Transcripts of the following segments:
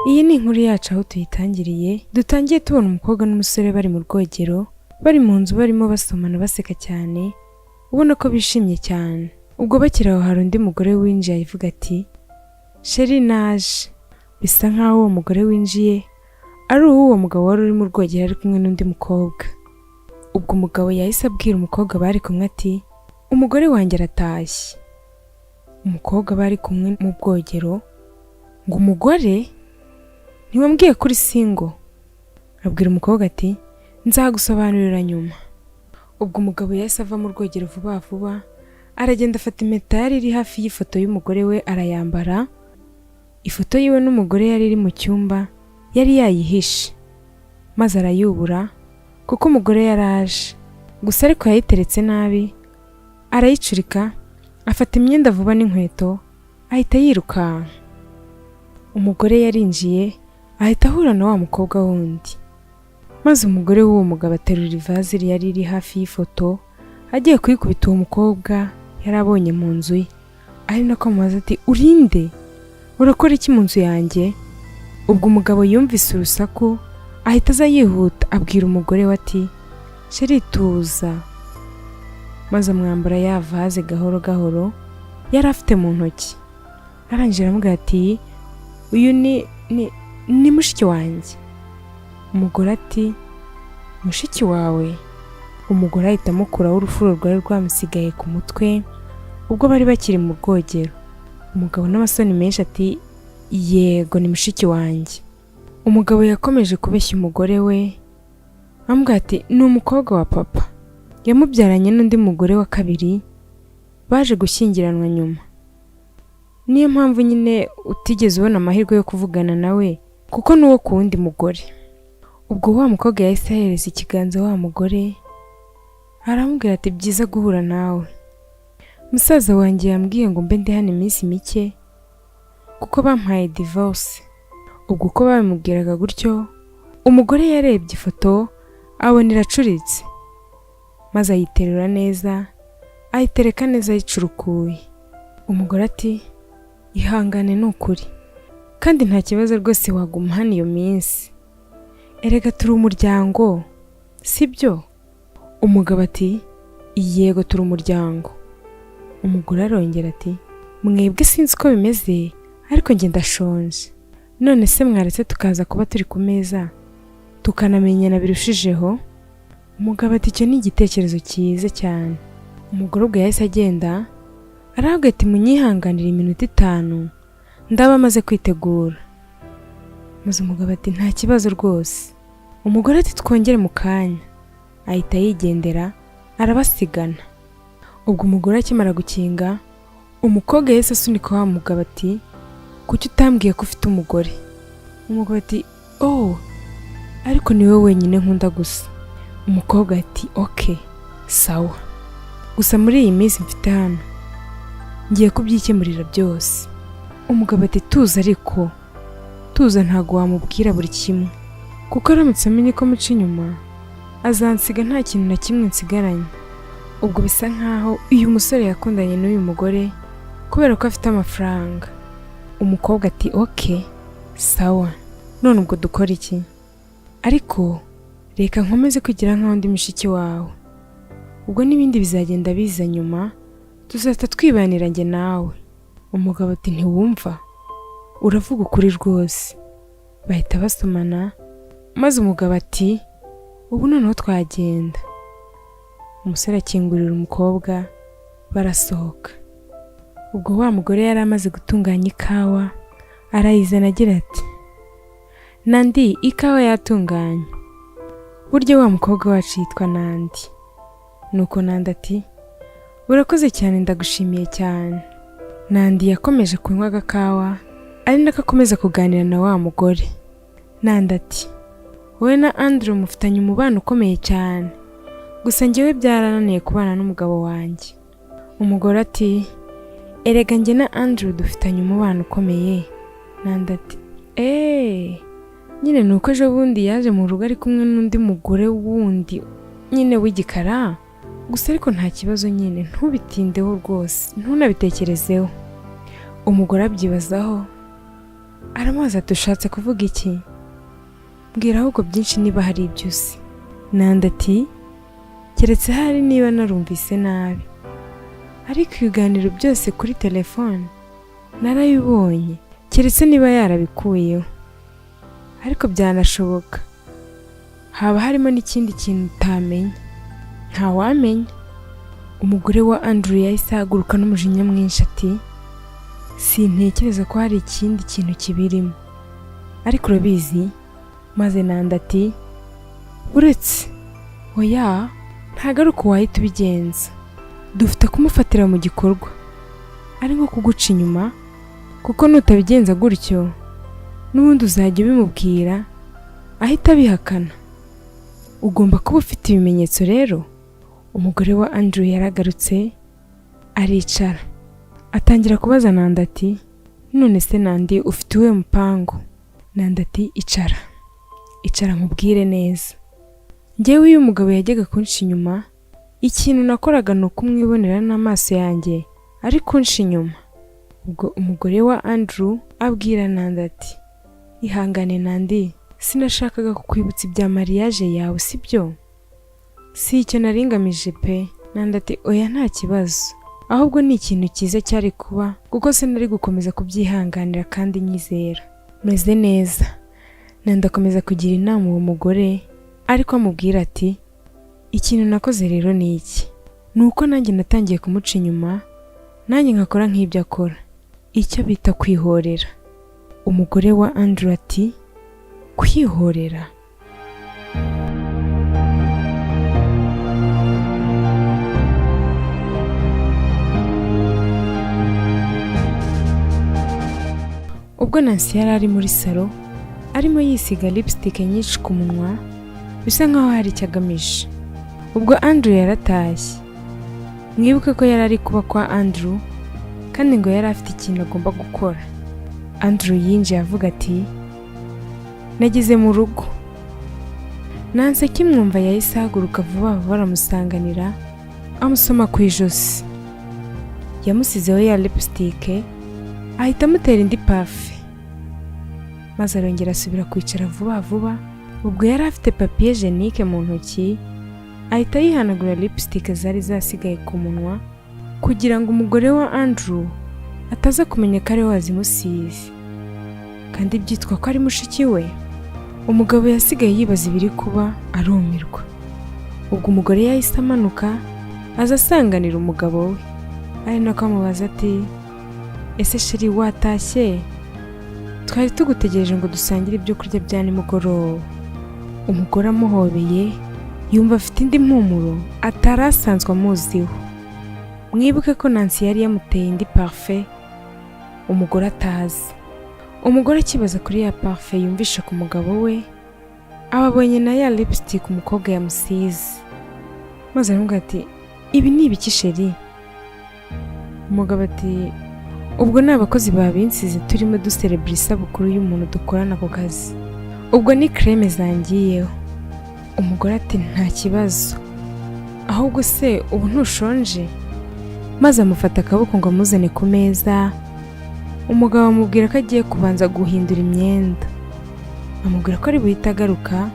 Iyi ni inkuru yacu aho tuyitangiriye dutangiye tubona umukobwa n'umusore bari mu rwogero bari mu nzu barimo basomana baseka cyane ubona ko bishimye cyane. Ubwo bakiri aho hari undi mugore winjiye avuga ati sheri naje. Bisa nkaho uwo mugore winjiye ari uwo mugabo wari uri mu rwogero ari kumwe n'undi mukobwa. Ubwo umugabo yahise abwira umukobwa bari kumwe ati umugore wanjye aratashye. Umukobwa bari kumwe mu bwogero ngo umugore ntiwambwiye kuri single. Abwira umukobwa ati nzagusobanurira nyuma. Ubwo umugabo yahise ava mu rwogero vuba vuba aragenda afata impeta yari iri hafi y'ifoto y'umugore we arayambara. Ifoto yiwe n'umugore yari iri mu cyumba yari yayihishe maze arayubura kuko umugore yaraje, gusa ariko yayiteretse nabi arayicurika afata imyenda vuba n'inkweto ahita yiruka. Umugore yarinjiye ahita ahura na wa mukobwa wundi, maze umugore w'uwo mugabo aterura ivaze yari iri hafi y'ifoto agiye kuyikubita uwo mukobwa yari abonye mu nzu ye, ari nako amubaza ati urinde, urakora iki mu nzu yanjye? Ubwo umugabo yumvise urusaku ahita aza yihuta abwira umugore we ati sheri tuza, maze amwambara ya vaze gahoro gahoro yari afite mu ntoki. Arangije aramubwira ati uyu ni mushiki wanjye. Umugore ati mushiki wawe? Umugore ahita amukuraho urufuro rwari rwamusigaye ku mutwe ubwo bari bakiri mu rwogero. Umugabo n'amasoni menshi ati yego ni mushiki wanjye. Umugabo yakomeje kubeshya umugore we amubwira ati ni umukobwa wa papa, yamubyaranye n'undi mugore wa kabiri baje gushyingiranwa nyuma. Niyo mpamvu nyine utigeze ubona amahirwe yo kuvugana nawe kuko nuwo ku wundi mugore. Ubwo wa mukobwa yahise ahereza ikiganza wa mugore aramubwira ati byiza guhura nawe, musaza wanjye yambwiye ngo mbe ndi hano iminsi mike kuko bampaye divorce. Ubwo uko babimubwiraga gutyo umugore yarebye ifoto abona iracuritse maze ayiterura neza ayitereka neza yicurukuye. Umugore ati ihangane ni ukuri kandi nta kibazo rwose waguma hano iyo minsi, erega turi umuryango sibyo? Umugabo ati yego turi umuryango. Umugore arongera ati mwebwe sinzi uko bimeze ariko njye ndashonje, none se mwaretse tukaza kuba turi ku meza tukanamenyana birushijeho? Umugabo ati icyo ni igitekerezo cyiza cyane. Umugore ubwo yahise agenda aravuga ati munyihanganire iminota 5 ndaba amaze kwitegura. Maze umugabo ati nta kibazo rwose. Umugore ati twongere mu kanya, ahita yigendera arabasigana. Ubwo umugore akimara gukinga umukobwa yahise asunika wa mugabo ati kuki utambwiye ko ufite umugore? Umugabo ati oh ariko ni wowe wenyine nkunda gusa. Umukobwa ati okay sawa, gusa muri iyi minsi mfite hano ngiye kubyikemurira byose. Umugabo ati tuza ariko tuza, ntago wamubwira buri kimwe kuko aramutse amenye ko muca inyuma azansiga nta kintu na kimwe nsigaranye. Ubwo bisa nkaho uyu musore yakundanye n'uyu mugore kubera ko afite amafaranga. Umukobwa ati okay sawa, none ubwo dukora iki? Ariko reka nkomeze kugira nkaho ndi mushiki wawe, ubwo n'ibindi bizagenda biza nyuma tuzahita twibanira njye nawe. Umugabo ati ntiwumva, uravuga ukuri rwose. Bahita basomana maze umugabo ati ubu noneho twagenda. Umusore akingurira umukobwa barasohoka. Ubwo wa mugore yari amaze gutunganya ikawa arayizana agira ati Nandi ikawa yatunganye, burya wa mukobwa wacu yitwa Nandi. Nuko Nandi ati urakoze cyane ndagushimiye cyane. Nandi yakomeje kunywa agakawa ari nako akomeza kuganira na wa mugore. Nandi ati wowe na Andrew mufitanye umubano ukomeye cyane, gusa njyewe byarananiye kubana n'umugabo wanjye. Umugore ati erega njye na Andrew dufitanye umubano ukomeye. Nandi ati nyine nuko ejo bundi yaje mu rugo ari kumwe n'undi mugore wundi nyine w'igikara, gusa ariko nta kibazo nyine ntubitindeho rwose ntunabitekerezeho. Umugore abyibazaho aramubaza ati ushatse kuvuga iki? Mbwira ahubwo byinshi niba hari ibyo uzi. Nandi ati keretse hari niba narumvise nabi, ariko ibiganiro byose kuri telefone narabibonye, keretse niba yarabikuyeho, ariko byanashoboka haba harimo n'ikindi kintu utamenya. Ntawamenya. Umugore wa Andrew yahise ahaguruka n'umujinya mwinshi ati sintekereza ko hari ikindi kintu kibirimo, ariko urabizi. Maze Nandi ati uretse oya, ntago ari uko wahita ubigenza, dufite kumufatira mu gikorwa, ari nko kuguca inyuma, kuko nutabigenza gutyo n'ubundi uzajya ubimubwira ahita abihakana. Ugomba kuba ufite ibimenyetso rero. Umugore wa Andrew yaragarutse aricara atangira kubaza Nandi ati none se Nandi ufite uwe mupango? Nandi ati icara nkubwire neza. Njyewe uyu mugabo yajyaga kunca inyuma, ikintu nakoraga ni ukumwibonera n'amaso yanjye ari kunca inyuma. Ubwo umugore wa Andrew abwira Nandi ati ihangane Nandi, sinashakaga kukwibutsa ibya mariage yawe sibyo? Si icyo naringamije pe. Nandi ati oya nta kibazo, ahubwo ni ikintu cyiza cyari kuba, kuko sinari gukomeza kubyihanganira kandi nyizera. Meze neza. Nandi akomeza kugira inama uwo mugore, ariko amubwira ati ikintu nakoze rero ni iki, nuko nanjye natangiye kumuca inyuma, nanjye nkakora nk'ibyo akora, icyo bita kwihorera. Umugore wa Andrew ati kwihorera? Ubwo Nancy yari ari muri salo arimo yisiga lipstick nyinshi ku munwa, bisa nkaho hari icyo agamije. Ubwo Andrew yaratashye. Mwibuke ko yari ari kuba kwa Andrew, kandi ngo yari afite ikintu agomba gukora. Andrew yinjiye avuga ati nageze mu rugo. Nancy akimwumva yahise ahaguruka vuba vuba aramusanganira, amusoma ku ijosi. Yamusizeho ya lipstick, ahita amutera indi pafe, maze arongera asubira kwicara vuba vuba. Ubwo yari afite papier hygienique mu ntoki, ahita yihanagura lipstick zari zasigaye ku munwa, kugira ngo umugore wa Andrew ataza kumenya ko ari we wazimusize, kandi byitwa ko ari mushiki we. Umugabo yasigaye yibaza ibiri kuba, arumirwa. Ubwo umugore yahise amanuka aza asanganira umugabo we, ari nako amubaza ati ese sheri watashye? Twari tugutegereje ngo dusangire ibyo kurya bya nimugoroba. Umugore amuhobeye yumva afite indi mpumuro atarasanzwe amuziho. Mwibuke ko Nancy yari yamuteye indi parfait umugore atazi. Umugore akibaza kuri ya parfait yumvisha ku mugabo we, ababonye na ya lipstick umukobwa yamusize, maze aramubwira ati ibi ni ibiki sheri? Umugabo ati ubwo ni abakozi babinsize turimo duserebura isabukuru y'umuntu dukorana ku kazi, ubwo ni creme zangiyeho. Umugore ati nta kibazo, ahubwo se ubu ntushonje? Maze amufata akaboko ngo amuzane ku meza. Umugabo amubwira ko agiye kubanza guhindura imyenda, amubwira ko ari buhita agaruka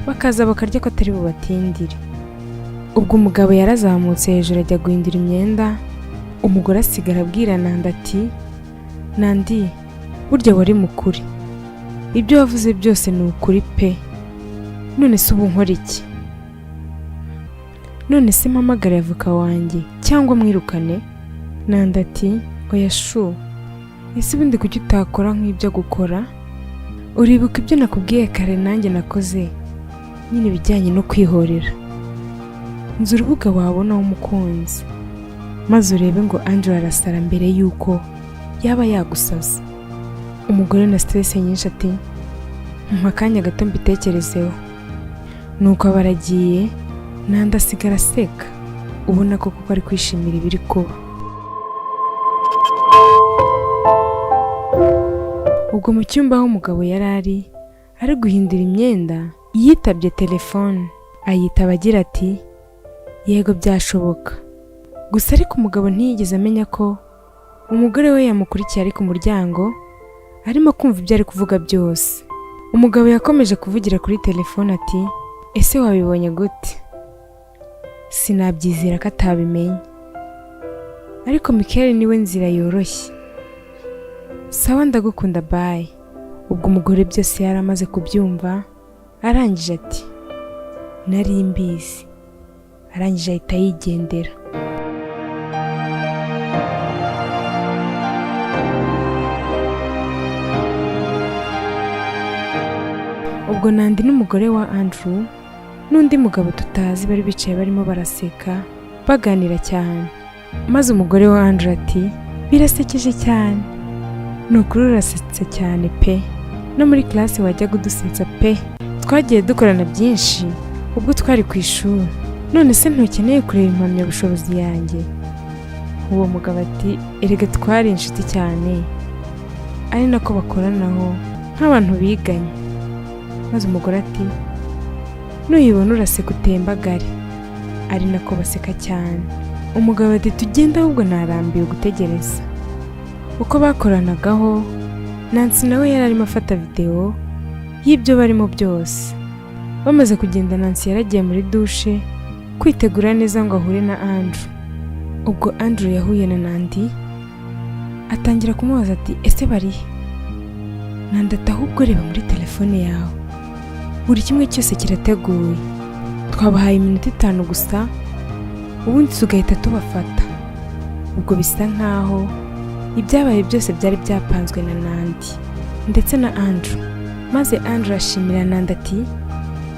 bakaza bakarya, ko atari bubatindire. Ubwo umugabo yarazamutse hejuru ajya guhindura imyenda. Umugore asigara abwira Nandi ati Nandi, burya wari mukuri, ibyo wavuze byose ni ukuri pe. None se ubu nkora iki? None se mpamagare avoka wanjye cyangwa mwirukane? Nandi ati oya shu, ese ubundi kuki utakora nk'ibyo gukora? Uribuka ibyo nakubwiye kare nanjye nakoze, nyine bijyanye no kwihorera. Nzi urubuga wabonaho umukunzi, maze urebe ngo Andrew arasara mbere yuko yaba yagusaza. Umugore na stress nyinshi ati mpa akanya gato mbitekerezeho. Nuko abaragiye, Nandi asigara aseka, ubona ko kuko ari kwishimira ibiri kuba. Ubwo mu cyumba aho umugabo yari ari guhindura imyenda, yitabye telefone. Ayitaba agira ati yego byashoboka. Gusa ariko umugabo ntiyigeze amenya ko umugore we yamukurikiye ari ku muryango, arimo kumva ibyo ari kuvuga byose. Umugabo yakomeje kuvugira kuri telefone ati ese wabibonye gute? Sinabyizera ko atabimenye, ariko Michael niwe nzira yoroshye. Sawa ndagukunda bye. Ubwo umugore byose yari amaze kubyumva, arangije ati nari mbizi. Arangije ahita yigendera. Ubwo Nandi n'umugore wa Andrew n'undi mugabo tutazi bari bicaye barimo baraseka baganira cyane. Maze umugore wa Andrew ati birasekeje cyane. Nukuri urasetse cyane pe, no muri classe wajya kudusetsa pe. Twagiye dukorana byinshi ubwo twari ku ishuri, none se ntukeneye kureba impamyabushobozi yanjye? Uwo mugabo ati erega twari inshuti cyane, ari nako bakoranaho nk'abantu biganye. Maze umugore ati nuyibona uraseka utembagare, ari nako baseka cyane. Umugabo ati tugenda ahubwo narambiwe gutegereza. Uko bakoranagaho, Nancy nawe yari arimo afata video y'ibyo barimo byose. Bamaze kugenda Nancy yaragiye muri douche kwitegura neza ngo ahure na Andrew. Ubwo Andrew yahuye na Nandi atangira kumubaza ati ese barihe? Nandi ati ahubwo reba muri telefone yawe, buri kimwe cyose kirateguye, twabahaye iminota 5 gusa ubundi tugahita tubafata. Ubwo bisa nkaho ibyabaye byose byari byapanzwe na Nandi ndetse na Andrew. Maze Andrew ashimira Nandi ati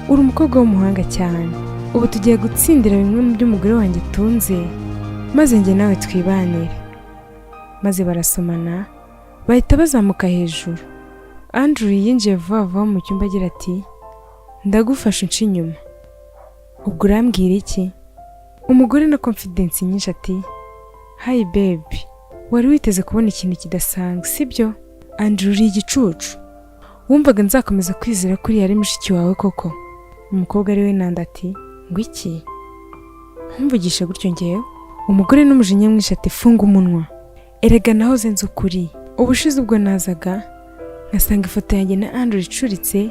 uri umukobwa w'umuhanga cyane, ubu tugiye gutsindira bimwe mu by'umugore wanjye tunze, maze njye nawe twibanire. Maze barasomana bahita bazamuka hejuru. Andrew yinjiye vuba mu cyumba agira ati ndagufasha unci inyuma. Ubwo urambwira iki? Umugore na confidence nyinshi ati hi baby, wari witeze kubona ikintu kidasanzwe sibyo? Andrew uri igicucu, wumvaga nzakomeza kwizera kuri yari mushiki wawe koko? Umukobwa ari we Nandi ati ngo iki? Ntumvugishe gutyo ngewe. Umugore n'umujinya mwinshi ati funga umunwa, erega nahoze nzi ukuri. Ubushize ubwo nazaga nkasanga ifoto yanjye na Andrew icuritse,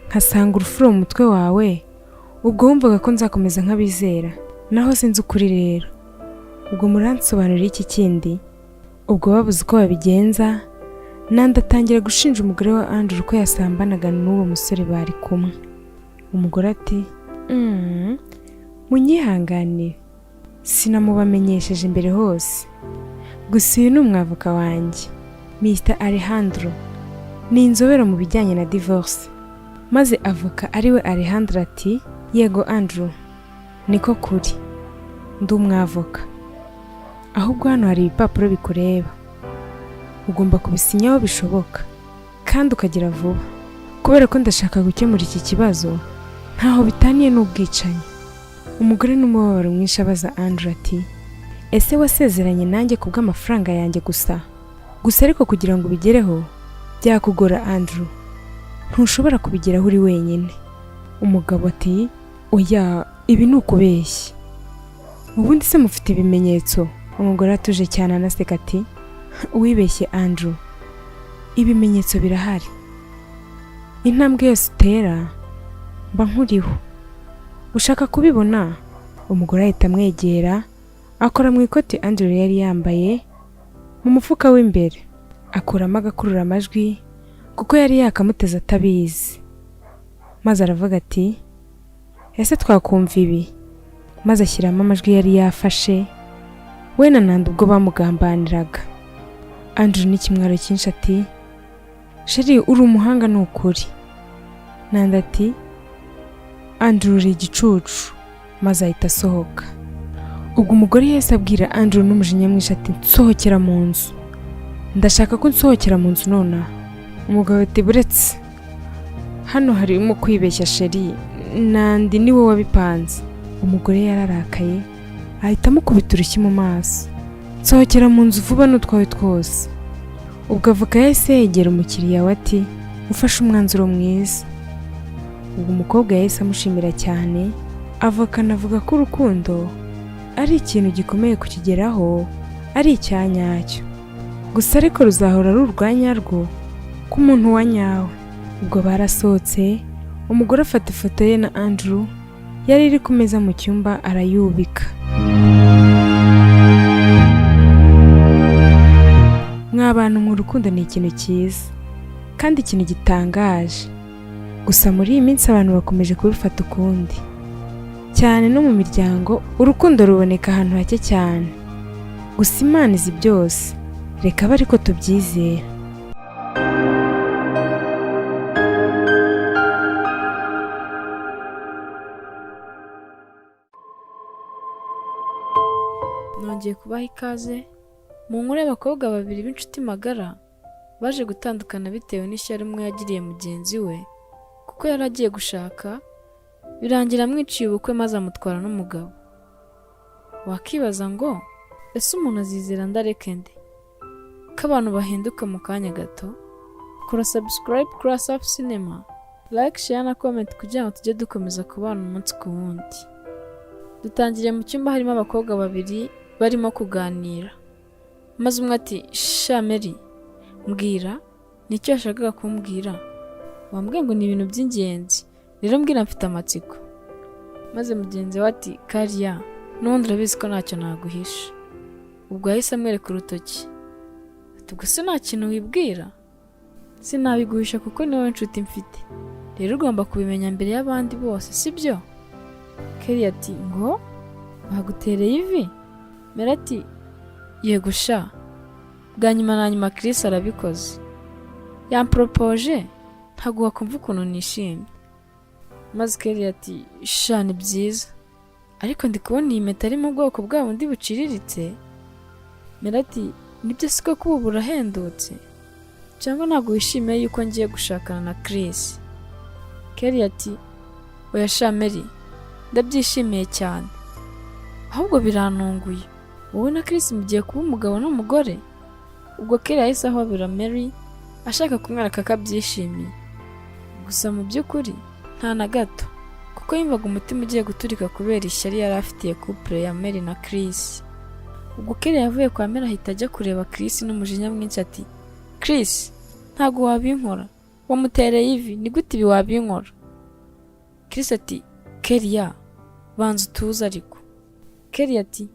nkasanga urufuro mu mutwe wawe, ubwo wumvaga ko nzakomeza nk'abizera. Nahoze nzi ukuri rero, ubwo muransobanurira iki kindi? Ubwo babuze uko babigenza, Nandi atangira gushinja umugore wa Andrew ko yasambanaga n'uwo musore bari kumwe. Umugore ati munyihanganire, sinamubamenyesheje imbere hose, gusa uyu ni umwavoka wanjye Mr. Alejandro, ni inzobere mu bijyanye na divorce. Maze avoka ariwe Alejandro ati yego Andrew, niko kuri, ndi umwavoka, ahubwo hano hari ibipapuro bikureba, ugomba kubisinyaho bishoboka kandi ukagira vuba, kubera ko ndashaka gukemura iki kibazo ntaho bitaniye n'ubwicanyi. Umugore n'umubabaro mwinshi abaza Andrew ati ese wasezeranye nanjye kubw'amafaranga yanjye gusa ariko kugira ngo ubigereho byakugora Andrew, ntushobora kubigeraho uri wenyine. Umugabo ati oya, ibi ni ukubeshya, ubundi se mufite ibimenyetso? Umugore atuje cyane anaseka ati wibeshye Andrew, ibimenyetso birahari, intambwe yose utera mba nkuriho, ushaka kubibona? Umugore ahita amwegera akora mu ikoti Andrew yari yambaye mu mufuka w'imbere, akuramo agakurura amajwi kuko yari yakamuteze atabizi. Maze aravuga ati ese twakumva ibi? Maze ashyiramo amajwi yari yafashe we na Nandi ubwo bamugambaniraga. Andrew n'ikimwaro cyinshi ati sheri uri umuhanga ni ukuri. Nandi ati Andrew uri igicucu. Maze ahita asohoka. Ubwo umugore yahise abwira Andrew n'umujinya mwinshi ati nsohokera mu nzu, ndashaka ko nsohokera mu nzu nonaha. Umugabo ati buretse, hano harimo kwibeshya sheri, Nandi niwe wabipanze. Umugore yararakaye ahita amukubita urushyi mu maso, nsohokera mu nzu vuba n'utwawe twose. Ubwo avoka yahise yegera umukiriya we ati ufashe umwanzuro mwiza. Ubwo umukobwa yahise amushimira cyane, avoka anavuga ko urukundo ari ikintu gikomeye kukigeraho, ari icyanyacyo gusa ariko ruzahora ari urwanyarwo ku muntu wa nyawe. Ubwo barasohotse, umugore afata ifoto ye na Andrew yari iri ku meza mu cyumba arayubika. Mw'abantu mu rukundo ni ikintu cyiza kandi ikintu gitangaje, gusa muri iyi minsi abantu bakomeje kubifata ukundi cyane, no mu miryango urukundo ruboneka ahantu hake cyane. Gusa Imana izi byose, reka abe ariko tubyizera. Nongeye kubaha ikaze mu nkuru y'abakobwa babiri b'inshuti magara baje gutandukana bitewe n'ishyari umwe yagiriye mugenzi we kuko yari agiye gushaka, birangira amwiciye ubukwe maze amutwara n'umugabo. Wakibaza ngo ese umuntu azizera ndareke nde? Ko abantu bahinduka mu kanya gato. Kora subscribe kuri Asaph Cinema, like, share na comment kugira ngo tujye dukomeza kubana umunsi ku wundi. Dutangiriye mu cyumba harimo abakobwa babiri barimo kuganira, maze umwe ati sha Mary, mbwira nicyo yashakaga kumbwira. Wambwiye ngo ni ibintu by'ingenzi, rero mbwira mfite amatsiko. Maze mugenzi we ati Kariya, n'ubundi urabizi ko ntacyo naguhisha. Ubwo yahise amwereka urutoki. Ati ubwo se nta kintu wibwira? Sinabiguhisha kuko ni wowe nshuti mfite, rero ugomba kubimenya mbere y'abandi bose, sibyo? Kariya ati ngo bagutereye ivi? Mary ati yego sha, bwa nyuma na nyuma Chris arabikoze, yamporopoje, ntabwo wakumva ukuntu nishimye. Maze Kariya ati sha ni byiza, ariko ndi kubona iyi mpeta ari mu bwoko bwa bundi buciriritse. Mary ati nibyo siko kuba ubu burahendutse, cyangwa ntabwo wishimiye yuko ngiye gushakana na Chris? Kariya ati oya sha Mary, ndabyishimiye cyane, ahubwo birantunguye, wowe na Chris mugiye kuba umugabo n'umugore? Ubwo Kariya yahise ahobera Mary ashaka kumwereka ko abyishimiye, gusa mu by'ukuri nta na gato, kuko yumvaga umutima ugiye guturika kubera ishyari yari afitiye couple ya Mary na Chris. Ubwo Kariya yavuye kwa Mary ahita ajya kureba Chris n'umujinya mwinshi ati Chris, ntabwo wabinkora, wamutereye ivi, ni gute ibi wabinkora? Chris ati Kariya, banza utuze ariko. Kariya ati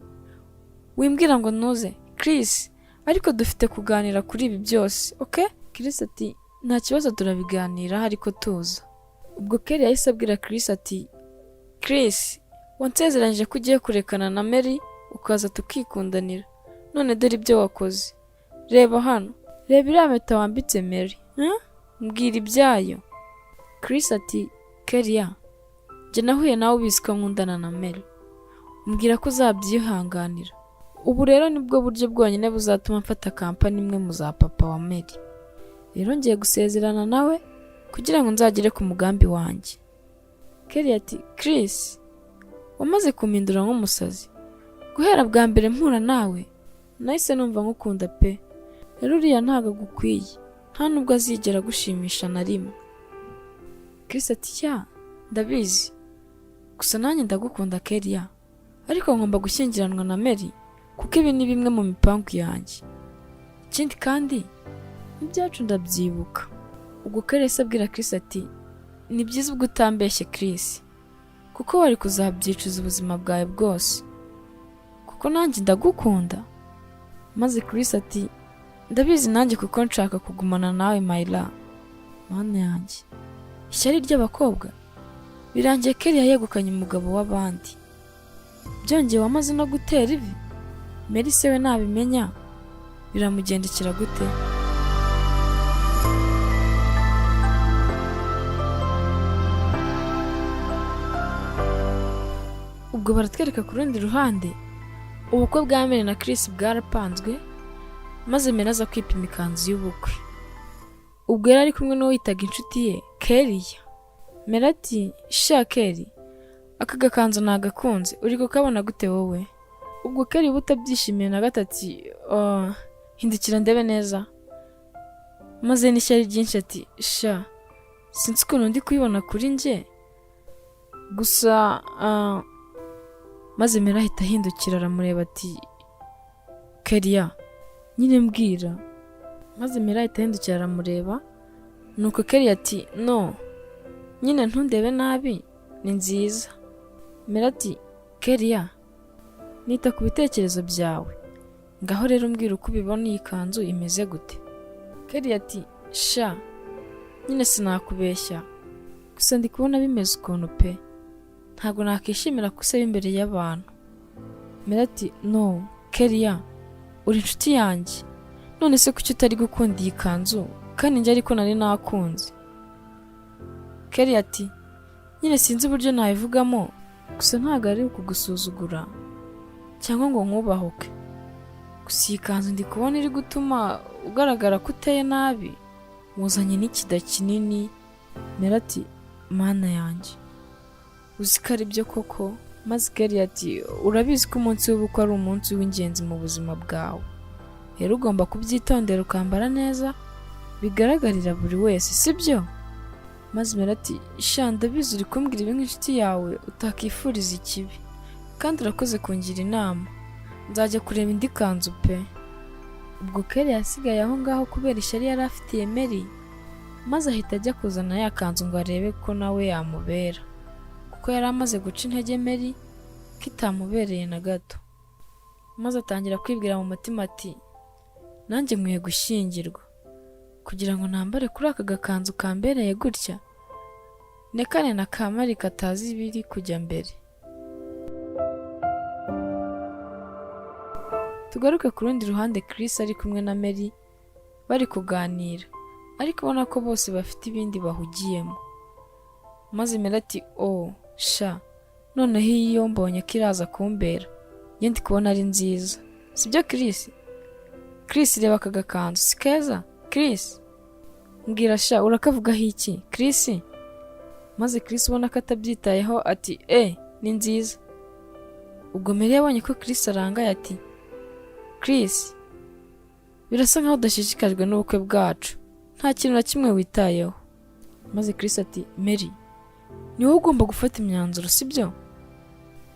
wimbwira ngo ntuze Chris, ariko dufite kuganira kuri ibi byose, okay? Chris ati nta kibazo turabiganira ariko tuza. Ubwo Kariya yahise abwira Chris ati Chris, wansezeranyije ko ugiye kurekana na Mary ukaza tukikundanira, none dore ibyo wakoze. Reba hano, reba iriya mpeta wambitse Mary, mbwira ibyayo. Chris ati Kariya, njye nahuye nawe ubizi ko nkundana na Mary, mbwira ko uzabyihanganira. Ubu rero nibwo buryo bwonyine buzatuma mfata kampani imwe mu za papa wa Mary. Rero ngiye gusezerana nawe kugira ngo nzagere ku mugambi wanjye. Kariya ati Chris, wamaze kumpindura nk'umusazi. Guhera bwa mbere mpura nawe nahise numva nkukunda pe, rero uriya ntabwo agukwiye, nta nubwo azigera gushimisha na rimwe. Chris ati ya ndabizi, gusa nanjye ndagukunda Kariya, ariko ngomba gushyingiranwa na Mary kuko ibi ni bimwe mu mipangu yanjye. Ikindi kandi ibyacu ndabyibuka. Ubwo Kariya yahise abwira Chris ati ni byiza ubwo utambeshye Chris, kuko wari kuzabyicuza ubuzima bwawe bwose, kuko nanjye ndagukunda. Maze Chris ati ndabizi nanjye kuko nshaka kugumana nawe Mayla. Mana yanjye, ishyari ry'abakobwa birangiye Kariya yegukanye umugabo w'abandi, byongeye wamaze no gutera ivi. Mary se we nabimenya biramugendekera gute? Ubwo baratwereka ku rundi ruhande ubukwe bwa Mary na Chris bwarapanzwe, maze Mary aza kwipima ikanzu y'ubukwe. Ubwo yari ari kumwe n'uwo yitaga inshuti ye Kariya. Mary ati sha Kari, aka gakanzu nagakunze, uri kukabona gute wowe? Ubwo Kariya utabyishimiye na gatati hindukira ndebe neza. Maze n'ishyari ryinshi ati sha sinzi ukuntu ndi kuyibona kuri nje, gusa maze Mary ahita ahindukira aramureba ati Kariya nyine mbwira. Maze Mary ahita ahindukira aramureba nuko Kelly ati no, nyine ntundebe nabi, ni nziza. Mary ati Kelly, nita ku bitekerezo byawe, ngaho rero mbwira uko ubibona iyi kanzu imeze gute. Kelly ati sha, nyine sinakubeshya, gusa ndi kubona bimeze ukuntu pe, ntabwo nakishimira kuseba imbere y'abantu. Mary ati no Kelly, uri inshuti yanjye, none se kuki utari gukunda iyi kanzu kandi njye ariko nari nakunze. Kelly ati nyine sinzi uburyo nabivugamo, gusa ntabwo ari ukugusuzugura cyangwa ngo nkubahuke, gusa iyi kanzu ndi kubona iri gutuma ugaragara ko uteye nabi, muzanye n'ikida kinini. Mary ati mana yanjye, uzi ko ari byo koko? Maze Kelly ati urabizi ko umunsi w'ubukwe ari umunsi w'ingenzi mu buzima bwawe, rero ugomba kubyitondera ukambara neza bigaragarira buri wese, sibyo? Maze Mary ati sha, ndabizi uri kumbwira ibi nk'inshuti yawe utakifuriza ikibi, kandi urakoze kungira inama, nzajya kureba indi kanzu pe. Ubwo Kelly yasigaye aho ngaho kubera ishyari yari afitiye Mary, maze ahita ajya kuzana ya kanzu ngo arebe ko nawe yamubera, kuko yari amaze guca intege Mary ko itamubereye na gato. Maze atangira kwibwira mu mutima ati nanjye nkwiye gushyingirwa kugira ngo nambare kuri aka gakanzu kambereye gutya, nekane na Kamari katazi ibiri kujya mbere. Tugaruke ku rundi ruhande, Chris ari kumwe na Mary bari kuganira, ariko ubona ko bose bafite ibindi bahugiyemo. Maze Mary ati oh sha, noneho iyo mbonye ko iraza kumbera, njye ndi kubona ari nziza, sibyo Chris? Chris reba aka gakanzu si keza Chris? Mbwira sha, urakavugaho iki Chris? Maze Chris ubona ko atabyitayeho ati ni nziza. Ubwo Mary yabonye ko Chris arangaye ati Chris, birasa nkaho udashishikajwe n'ubukwe bwacu, nta kintu na kimwe witayeho. Maze Chris ati Mary, ni wowe ugomba gufata imyanzuro sibyo?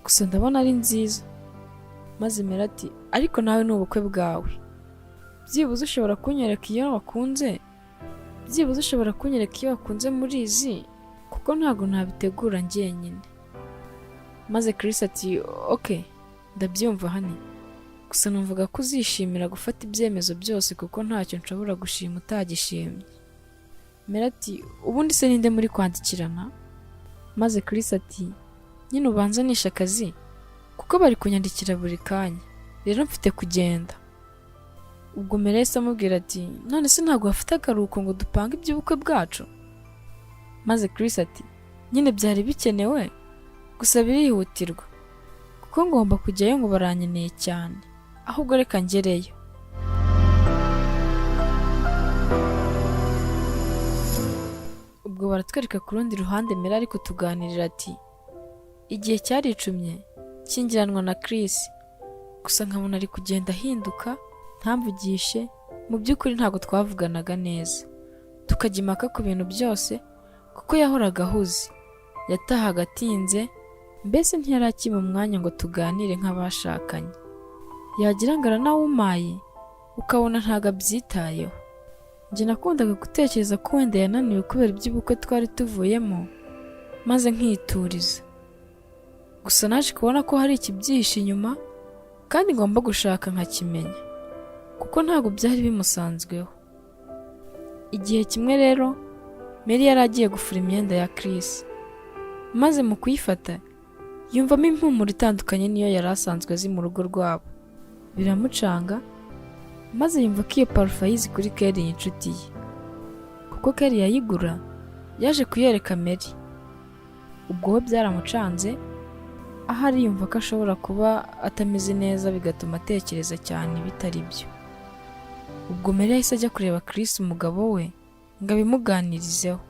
Gusa ndabona ari nziza. Maze Mary ati ariko nawe ni ubukwe bwawe, byibuze ushobora kunyereka iyo wakunze, byibuze ushobora kunyereka iyo wakunze muri izi, kuko ntabwo nabitegura njyenyine. Maze Chris ati okay, ndabyumva hano, gusa numvaga ko uzishimira gufata ibyemezo byose kuko ntacyo nshobora gushima utagishimye. Mary ati ubundi se ninde muri kwandikirana? Maze Chris ati nyine ubanzanisha akazi, kuko bari kunyandikira buri kanya, rero mfite kugenda. Ubwo Mary yahise amubwira ati none se ntabwo wafite akaruhuko ngo dupange iby'ubukwe bwacu? Maze Chris ati nyine byari bikenewe, gusa birihutirwa, kuko ngomba kujyayo ngo baranyeneye cyane, ahubwo reka ngereyo. Ubwo baratwereka ku rundi ruhande Mary ari kutuganirira ati igihe cyaricumye kingiranwa na Chris, gusa nkabona ari kugenda ahinduka, ntamvugishe, mu by'ukuri ntabwo twavuganaga neza, tukajya impaka ku bintu byose kuko yahoraga ahuze, yatahaga atinze, mbese ntiyari akima umwanya ngo tuganire nk'abashakanye. Yagira ngo aranawumaye ukabona ntabwo abyitayeho. Njye nakundaga gutekereza ko wenda yananiwe kubera iby'ubukwe twari tuvuyemo, maze nkituriza. Gusa naje kubona ko hari ikibyihishe inyuma kandi ngomba gushaka nkakimenya, kuko ntabwo byari bimusanzweho. Igihe kimwe rero Mary yari agiye gufura imyenda ya Chris, maze mu kuyifata yumvamo impumuro itandukanye niyo yari asanzwe azi mu rugo rwabo. Biramucanga, maze yumva ko iyo parufe ayizi kuri Kelly inshuti ye, kuko Kelly yayigura yaje kuyereka Mary. Ubwo we byaramucanze, aho yumva ko ashobora kuba atameze neza bigatuma atekereza cyane bitari byo. Ubwo Mary yahise ajya kureba Chris umugabo we ngo abimuganirizeho,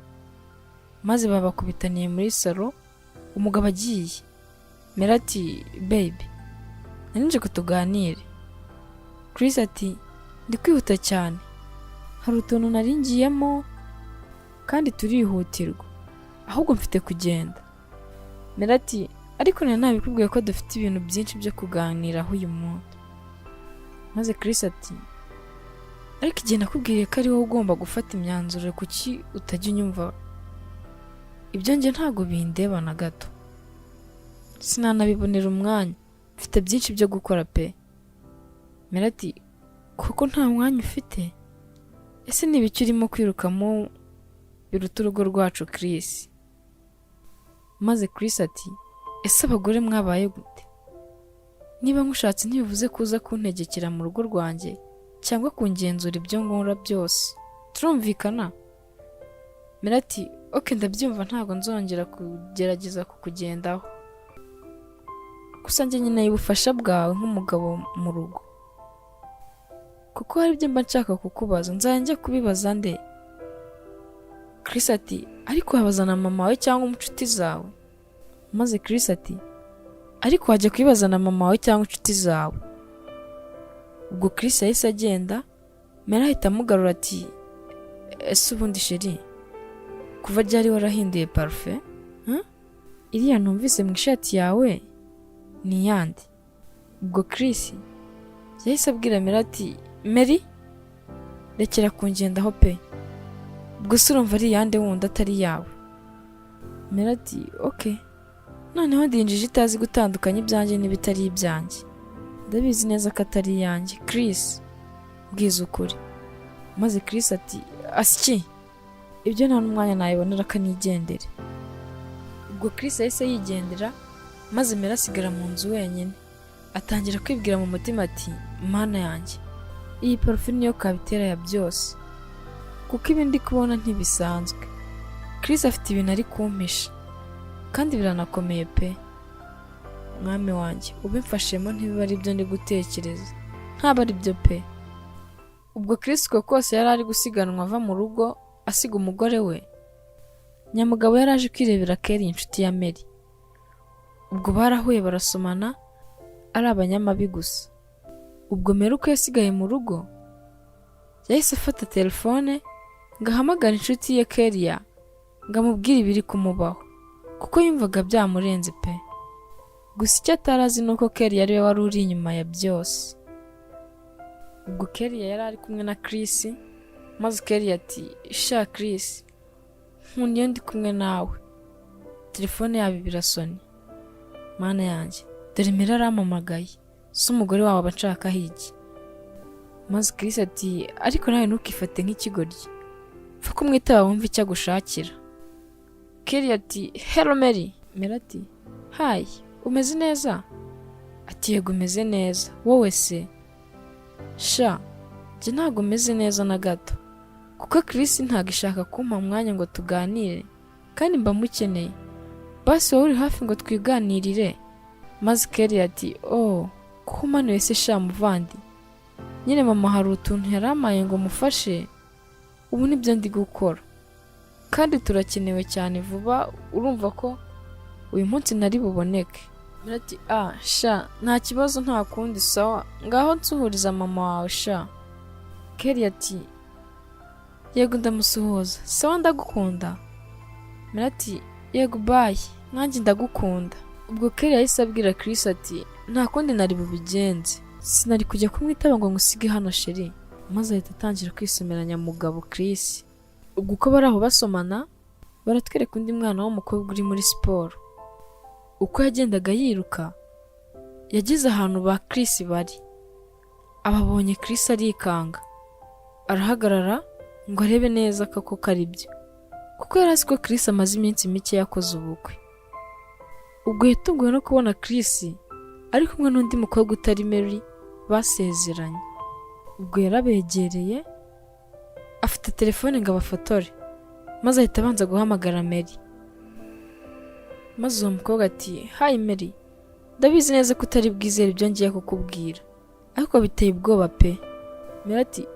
maze babakubitaniye muri salo. Umugabo agiye, Mary ati baby, nje kutuganire. Chris ati ndi kwihuta cyane, hari utuntu nari ngiyemo kandi turihutirwa, ahubwo mfite kugenda. Mary ati ariko nabikubwiye ko dufite ibintu byinshi byo kuganiraho uyu munsi. Maze Chris ati ariko igihe nakubwiriye ko ari wowe ugomba gufata imyanzuro, kuki utajya unyumva? Ibyo njye ntabwo bindeba na gato, sinanabibonera umwanya, mfite byinshi byo gukora pe. Melody, kuko nta mwanya ufite? Ese ni ibiki urimo kwirukamo biruta urugo rwacu Chris? Maze Chris ati, ese abagore mwabaye gute? Niba nkushatse ntibivuze kuza kuntegekera mu rugo rwanjye cyangwa kungenzura ibyo nkora byose, turumvikana? Melody, okay, ndabyumva, ntabwo nzongera kugerageza kukugendaho, gusa njye nkeneye ubufasha bwawe nk'umugabo mu rugo, kuko hari ibyo mba nshaka kukubaza. Nzajya njya kubibaza nde? Chris ati, ariko wabaza na mama wawe cyangwa inshuti zawe? Maze Chris ati, ariko wajya kubibaza na mama wawe cyangwa inshuti zawe? Ubwo Chris yahise agenda, Mera ahita amugarura ati, ese ubundi sheri, kuva ryari warahinduye parufe? Iriya numvise mu ishati yawe ni yandi? Ubwo Chris yahise abwira Mera ati, Mary, rekera kungendaho pe, ubwo se urumva ari yande wundi atari yawe? Mera ati, okay, noneho ndinjije itazi gutandukanya ibyanjye n'ibitari ibyanjye, ndabizi neza ko atari iyanjye. Chris, bwiza ukuri. Maze Chris ati, asiki, ibyo nta n'umwanya nayibonera akanigendere. Ubwo Chris yahise yigendera, maze Mera asigara mu nzu wenyine, atangira kwibwira mu mutima ati, mana yanjye, iyi parufe niyo kabitera ya byose, kuko ibi ndi kubona ntibisanzwe. Chris afite ibintu ari kumpisha, kandi biranakomeye pe. Mwami wanjye, ubimfashemo ntibiba ari byo ndi gutekereza, ntaba ari byo pe. Ubwo Chris ko kose yari ari gusiganwa ava mu rugo asiga umugore we, Nyamugabo yari aje kwirebera Kelly, inshuti ya Mary. Ubwo barahuye barasomana ari abanyamabi gusa. Ubwo Mary uko yasigaye mu rugo, yahise afata telefone ngo ahamagara inshuti ye Kelly ngo amubwire ibiri kumubaho, kuko yumvaga byamurenze pe. Gusa icyo atarazi ni uko Kelly yari we wari uri inyuma ya byose. Ubwo Kelly yari ari kumwe na Chris, maze Kelly ati, sha Chris, nkuniyo ndi kumwe nawe. Telefone yabo birasoni. Mana yanjye, dore Mera arampamagaye, se umugore wawe aba anshakaho iki? Maze Chris ati, ariko nawe ntukifate nk'ikigoryi, pfa kumwitaba wumva icyo agushakira. Kelly ati, hello Mary. Mera ati, hi, umeze neza? Ati, yego umeze neza, wowe se? Sha, njye ntabwo meze neza na gato, kuko Chris ntabwo ishaka kumpa mwanya ngo tuganire, kandi mba mukeneye, basi wowe uri hafi ngo twiganirire. Maze Kelly ati, oh, kuko umanuye se sha muvandi, nyine mama hari utuntu yaramaye ngo mufashe, ubu nibyo ndi gukora, kandi turakenewe cyane vuba, urumva ko uyu munsi nari buboneke. Mera ati, sha, nta kibazo, nta kundi, sawa, ngaho nsuhuriza mama wawe sha. Kelly ati, yego ndamusuhuza, sawa, ndagukunda. Mera ati, yego bye, nanjye ndagukunda. Ubwo Kelly yahise abwira Chris ati, nta kundi nari bubigenze, sinari kujya kumwitaba ngo ngusige hano sheri. Maze ahita atangira kwisomera Nyamugabo Chris. Ubwo uko bari aho basomana, baratwereka undi mwana w'umukobwa uri muri siporo. Uko yagendaga yiruka, yageze ahantu ba Chris bari, ababonye Chris arikanga, arahagarara ngo arebe neza ko ari byo, kuko yari azi ko Chris amaze iminsi mike yakoze ubukwe. Ubwo yatunguwe no kubona Chris ari kumwe n'undi mukobwa utari Mary basezeranye. Ubwo yarabegereye, afite telefone ngo abafotore, maze ahita abanza guhamagara Mary. Maze uwo mukobwa ati, hi Mary, ndabizi neza ko utari bwizere ibyo ngiye kukubwira, ariko biteye ubwoba pe. Mary ati,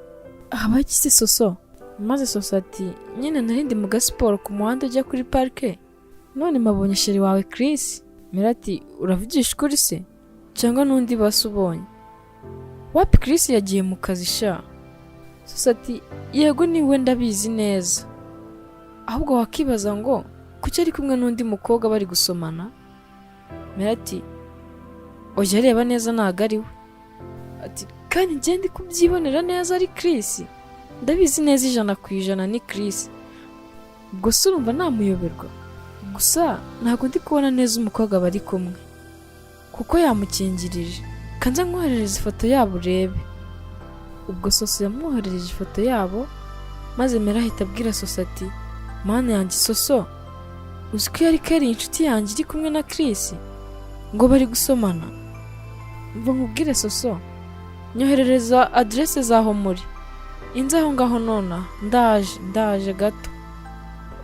habaye iki se Soso? Maze Soso ati, nyine narindi mu gasiporo ku muhanda ujya kuri parike, none mabonye sheri wawe Chris. Mary ati, uravugisha ukuri se cyangwa n'undi basi ubonye? Wapi, Chris yagiye mu kazi sha. Soso ati, yego niwe ndabizi neza, ahubwo wakibaza ngo kuki ari kumwe n'undi mukobwa bari gusomana? Mary ati, oya reba neza ntago ari we. Ati, kandi njye ndi kubyibonera neza ari Chris, ndabizi neza 100% ni Chris. Ubwo se urumva namuyoberwa? Gusa ntabwo ndi kubona neza umukobwa bari kumwe kuko yamukingirije. Kanze nkoherereza ifoto yabo urebe. Ubwo Soso yamwoherereje ifoto yabo, maze Mera ahita abwira Soso ati, mana yanjye Soso, uzi ko yari Kelly inshuti yanjye iri kumwe na Chris ngo bari gusomana? Mva nkubwire Soso, nyoherereza adresse zaho muri inze aho ngaho nona, ndaje gato,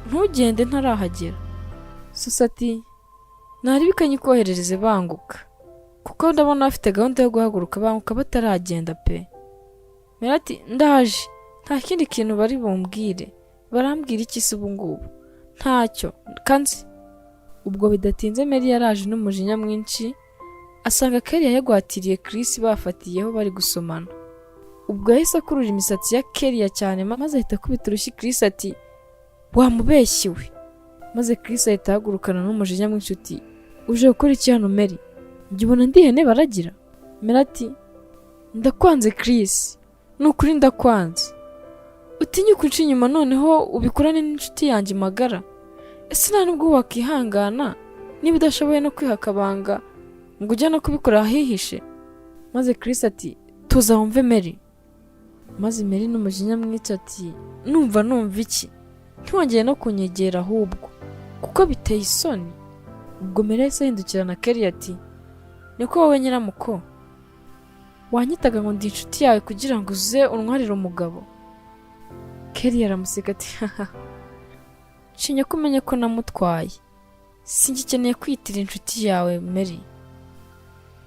ntugende ntarahagera. Soso ati, naribikanye koherereze banguka kuko ndabona bafite gahunda yo guhaguruka banguka bataragenda pe. Mera ati, ndaje, nta kindi kintu bari bumbwire, barambwira iki se ubu ngubu? Ntacyo kanzi. Ubwo bidatinze Mary yaraje n'umujinya mwinshi, asanga Kelly yagwatiriye Chris bafatiyeho bari gusomana. Ubwo yahise akurura imisatsi ya Kelly cyane, maze ahita akubita urushyi Chris ati, wamubeshyiwe. Maze Chris ahita ahagurukana n'umujinya mwinshi ati, uje gukora iki hano Mary? Njye ubona ndi ihene baragira? Mary ati, ndakwanze Chris, nukuri ndakwanze. Utinyuka unca inyuma noneho ubikorane n'inshuti yanjye magara? Ese nta nubwo wakihangana niba udashoboye no kwihakabanga ngo ujya no kubikora ahihishe? Maze Chris ati, tuza wumve Mary. Maze Mary n'umujinya mwinshi ati, numva iki? Ntiwongeye no kunyegera ahubwo kuko biteye isoni. Ubwo Mary yahise ahindukira na Kelly ati, niko wowe nyiramuko wanyitaga ngo ndi inshuti yawe kugira ngo uze untwarire umugabo? Kelly yaramuseka ati, haha, nshinye kumenya ko namutwaye, singikeneye kwitira inshuti yawe Mary,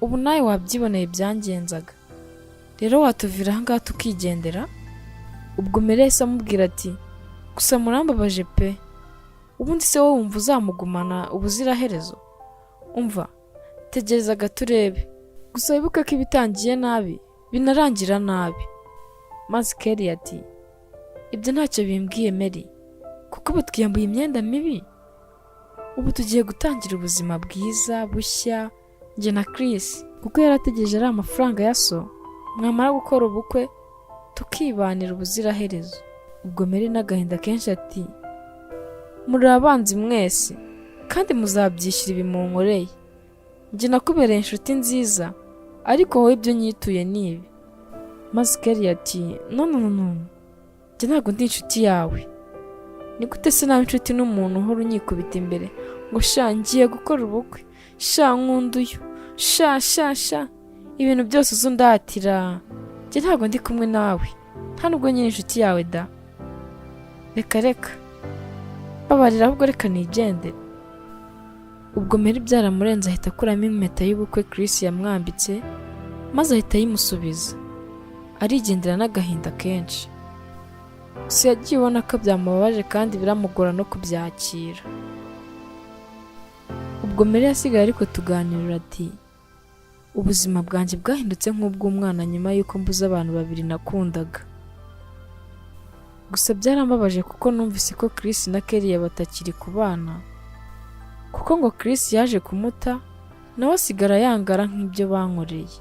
ubu nawe wabyiboneye byangenzaga, rero watuvira aha ngaha tukigendera. Ubwo Mary yahise amubwira ati, gusa murambabaje pe, ubundi se wowe wumva uzamugumana ubuziraherezo? Umva, tegerezaga turebe, gusa wibuke ko ibitangiye nabi binarangira nabi. Maze Kelly ati, ibyo ntacyo bimbwiye Mary, kuko ubu twiyambuye imyenda mibi, ubu tugiye gutangira ubuzima bwiza bushya njye na Chris, kuko yarategereje ari amafaranga ya so, mwamara gukora ubukwe tukibanira ubuziraherezo. Ubwo Mary n'agahinda kenshi ati, muri abanzi mwese kandi muzabyishyura ibi munkoreye, njye nakubereye inshuti nziza ariko wowe ibyo nyituye ni ibi. Maze Kelly ati, no, njye ntabwo ndi inshuti yawe. Ni gute se nawe inshuti n'umuntu uhora unyikubita imbere ngo sha ngiye gukora ubukwe, sha nkunduyo, sha ibintu byose uzundatira? Njye ntabwo ndi kumwe nawe, nta nubwo nyine inshuti yawe da. Reka babarira ahubwo reka nigendere. Ubwo Mary byaramurenze ahita akuramo impeta y'ubukwe Chris yamwambitse, maze ahita yimusubiza, arigendera n'agahinda kenshi. Gusa yagiye ubona ko byamubabaje kandi biramugora no kubyakira. Ubwo Mary yasigaye ariko tuganirira ati, ubuzima bwanjye bwahindutse nk'ubw'umwana nyuma y'uko mbuze abantu babiri nakundaga. Gusa byarambabaje kuko numvise ko Chris na Kelly batakiri kubana, kuko ngo Chris yaje kumuta nawe asigara yangara nk'ibyo bankoreye.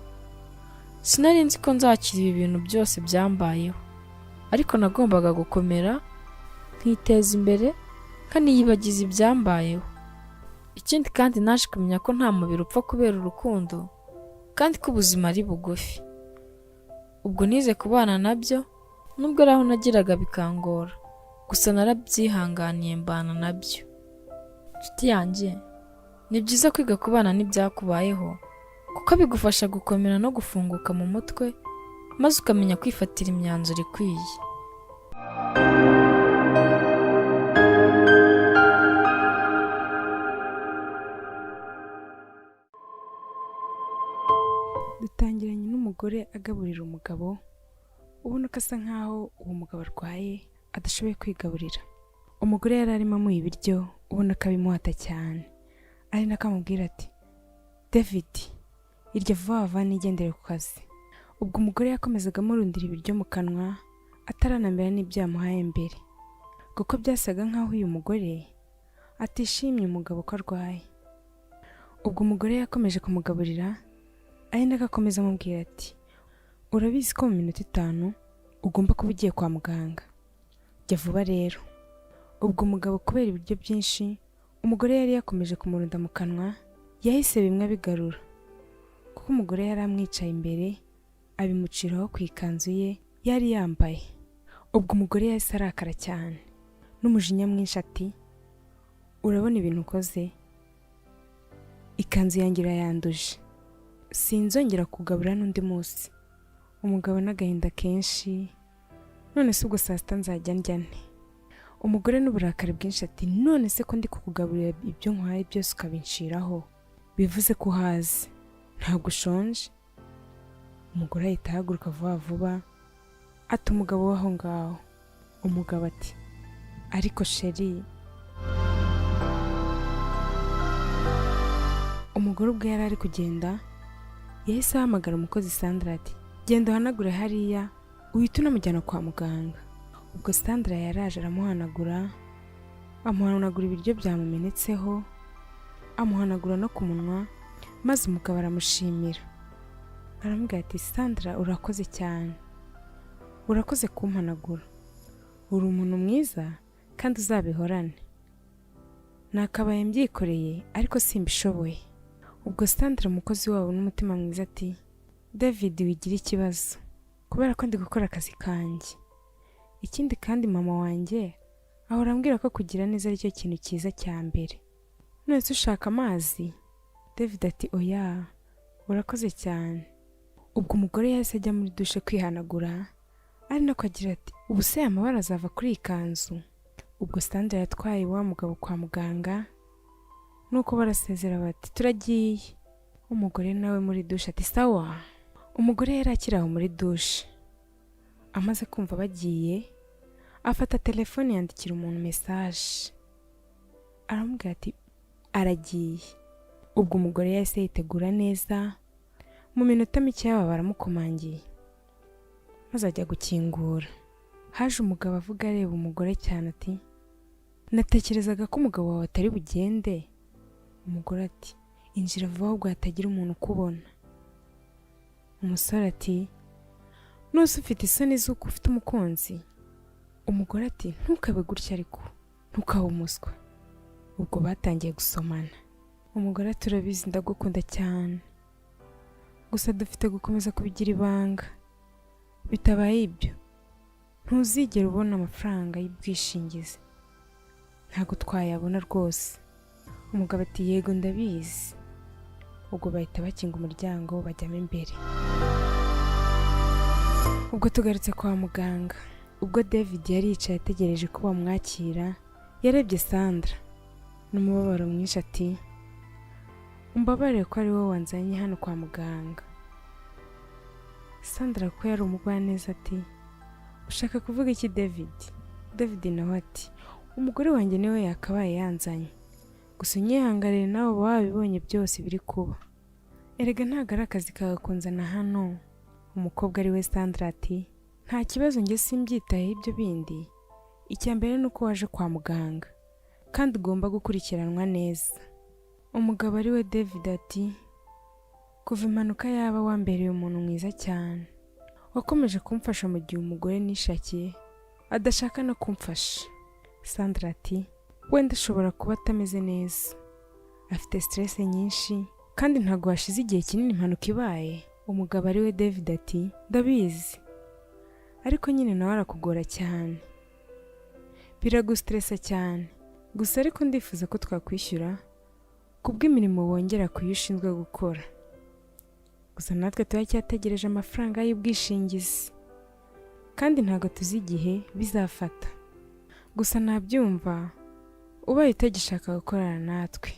Sinari nzi ko nzakira ibi bintu byose byambayeho, ariko nagombaga gukomera nkiteza imbere nkaniyibagiza ibyambayeho. Ikindi kandi naje kumenya ko nta mubiri upfa kubera urukundo kandi ko ubuzima ari bugufi. Ubwo nize kubana nabyo, nubwo araho nagiraga bikangora, gusa narabyihanganiye mbana nabyo. Nshuti yanjye, ni byiza kwiga kubana n'ibyakubayeho kuko bigufasha gukomera no gufunguka mu mutwe, maze ukamenya kwifatira imyanzuro ikwiye. Dutangiranye n'umugore agaburira umugabo, ubona ko asa nkaho uwo mugabo arwaye adashoboye kwigaburira. Umugore yari arimo amuha ibiryo, ubona ko abimuhata cyane, ari nako amubwira ati, David, irya vuba vuba nigendere ku kazi. Ubwo umugore yakomezaga amurundira ibiryo mu kanwa ataranambera n'ibyo yamuhaye mbere, kuko byasaga nkaho uyu mugore atishimye umugabo ko arwaye. Ubwo umugore yakomeje kumugaburira, ari nako akomeza amubwira ati, urabizi ko mu minota 5 ugomba kuba ugiye kwa muganga, jya vuba rero. Ubwo umugabo kubera ibiryo byinshi umugore yari yakomeje kumurunda mu kanwa yahise bimwe abigarura, kuko umugore yari amwicaye imbere abimuciraho ku ikanzu ye yari yambaye. Ubwo umugore yahise arakara cyane n'umujinya mwinshi ati, urabona ibintu ukoze? Ikanzu yanjye irayanduje, sinzongera kugabura n'undi munsi. Umugabo n'agahinda kenshi, none se ubwo saa sita nzajya ndya nte? Umugore n'uburakari bwinshi ati, none se ko ndi kukugaburira ibyo nkwaye byose ukabinshiraho, bivuze ko uhaze, ntabwo ushonje? Umugore ahita ahaguruka vuba vuba ati umugabo w'aho ngaho. Umugabo ati, ariko sheri. Umugore ubwo yari ari kugenda yahise ahamagara umukozi Sandra ati, genda uhanagure hariya uhita unamujyana kwa muganga. Ubwo Sandra yaraje aramuhanagura, amuhanagura ibiryo byamumenetseho, amuhanagura no ku munwa, maze umugabo aramushimira. Aramubwira ati, Sandra urakoze cyane, urakoze kumpanagura, uri umuntu mwiza kandi uzabihorane. Nakabaye mbyikoreye ariko simbishoboye. Ubwo Sandra umukozi wabo n'umutima mwiza ati, David wigira ikibazo kubera ko ndi gukora akazi kanjye, ikindi kandi mama wanjye ahora ambwira ko kugira neza ari cyo kintu cyiza cya mbere. None se ushaka amazi? David ati, oya urakoze cyane. Ubwo umugore yahise ajya muri dushe kwihanagura, ari nako agira ati, ubu se amabara azava kuri iyi kanzu? Ubwo Sandra yatwaye wa mugabo kwa muganga, nuko barasezera bati, turagiye. Umugore nawe muri dushe ati, sawa. Umugore yari akiri aho muri dushe, amaze kumva bagiye afata telefone yandikira umuntu message, aramubwira ati, aragiye. Ubwo umugore yahise yitegura neza, mu minota mike yaba baramukomangiye, maze ajya gukingura. Haje umugabo avuga areba umugore cyane ati, natekerezaga ko umugabo wawe atari bugende. Umugore ati, injira vuba ahubwo hatagira umuntu ukubona. Umusore ati, nose ufite isoni z'uko ufite umukunzi? Umugore ati, ntukabe gutya ariko ntukabe umuswa. Ubwo batangiye gusomana. Umugore ati, urabizi ndagukunda cyane, gusa dufite gukomeza kubigira ibanga, bitabaye ibyo ntuzigera ubona amafaranga y'ubwishingizi, ntabwo twayabona rwose. Umugabo ati, yego ndabizi. Ubwo bahita bakinga umuryango bajyamo imbere. Ubwo tugarutse kwa muganga, ubwo David yari yicaye ategereje ko bamwakira, yarebye Sandra n'umubabaro mwinshi ati, umbabarire ko ari wowe wanzanye hano kwa muganga. Sandra ko yari umugwaneza ati, ushaka kuvuga iki David? David nawe ati, umugore wanjye niwe yakabaye yanzanye, gusa unyihangarire nawe wabibonye byose biri kuba. Erega ntago ari akazi kawe kunzana hano. Umukobwa ari we Sandra ati, nta kibazo njye simbyitayeho ibyo bindi, icyambere nuko waje kwa muganga kandi ugomba gukurikiranwa neza. Umugabo ari we David ati, kuva impanuka yaba wambereye umuntu mwiza cyane, wakomeje kumfasha mu gihe umugore nishakiye adashaka no kumfasha. Sandra ati, wenda ashobora kuba atameze neza, afite stress nyinshi kandi ntago hashize igihe kinini impanuka ibaye. Umugabo ari we David ati, ndabizi ariko nyine nawe arakugora cyane, biragustressa cyane, gusa ariko ndifuza ko twakwishyura kubw'imirimo wongera kuyishinzwe gukora. Gusa natwe turacyategereje amafaranga y'ubwishingizi kandi ntago tuzi igihe bizafata. Gusa nabyumva ubaye utagishaka gukorana natwe.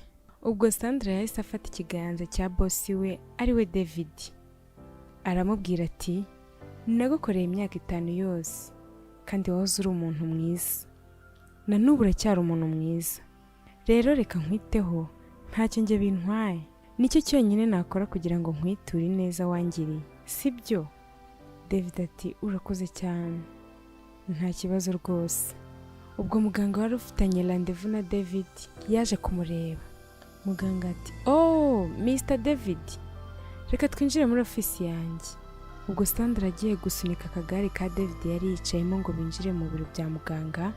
Ubwo Sandra yahise afata ikiganza cya boss we ari we David, aramubwira ati, nagukoreye imyaka 5 yose kandi wahoze uri umuntu mwiza, na n'ubu uracyari umuntu mwiza, rero reka nkwiteho, ntacyo njye bintwaye, nicyo cyonyine nakora kugira ngo nkwiture neza wangiriye, sibyo? David ati, urakoze cyane, nta kibazo rwose. Ubwo muganga wari ufitanye rendezvous na David yaje kumureba. Muganga ati, oh Mr David, reka twinjire muri ofisi yanjye. ubwo Sandra agiye gusunika akagare ka David yari yicayemo ngo binjire mu biro bya muganga.